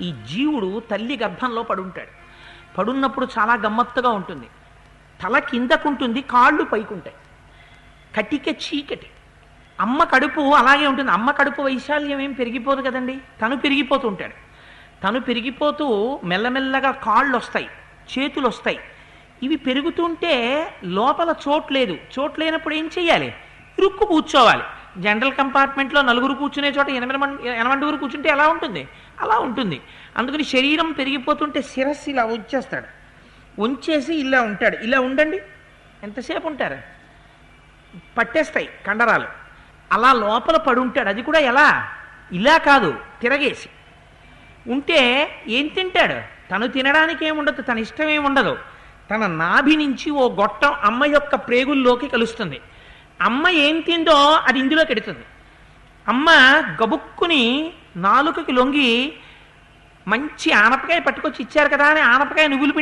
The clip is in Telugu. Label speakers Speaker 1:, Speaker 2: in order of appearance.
Speaker 1: ఈ జీవుడు తల్లి గర్భంలో పడుంటాడు. పడున్నప్పుడు చాలా గమ్మత్తుగా ఉంటుంది. తల కిందకుంటుంది, కాళ్ళు పైకుంటాయి, కటిక చీకటి. అమ్మ కడుపు అలాగే ఉంటుంది. అమ్మ కడుపు వైశాల్యం ఏం పెరిగిపోదు కదండి, తను పెరిగిపోతూ ఉంటాడు. తను పెరిగిపోతూ మెల్లమెల్లగా కాళ్ళు వస్తాయి, చేతులు వస్తాయి. ఇవి పెరుగుతుంటే లోపల చోటు లేదు. చోటు లేనప్పుడు ఏం చెయ్యాలి? ఇరుక్కు కూర్చోవాలి. జనరల్ కంపార్ట్మెంట్లో నలుగురు కూర్చునే చోట 8 కూర్చుంటే ఎలా ఉంటుంది? అలా ఉంటుంది. అందుకని శరీరం పెరిగిపోతుంటే శిరస్సు ఇలా ఉంచేస్తాడు, ఉంచేసి ఇలా ఉంటాడు. ఇలా ఉండండి, ఎంతసేపు ఉంటారు? పట్టేస్తాయి కండరాలు. అలా లోపల పడుంటాడు. అది కూడా ఎలా? ఇలా కాదు, తిరగేసి ఉంటే ఏం తింటాడు? తను తినడానికి ఏముండదు, తన ఇష్టం ఏముండదు. తన నాభి నుంచి ఓ గొట్టం అమ్మ యొక్క ప్రేగుల్లోకి కలుస్తుంది. అమ్మ ఏం తిందో అది ఇందులోకి ఎడుతుంది. అమ్మ గబుక్కుని నాలుకకి లొంగి మంచి ఆనపకాయ పట్టుకొచ్చి ఇచ్చారు కదా అని ఆనపకాయ నువ్వులు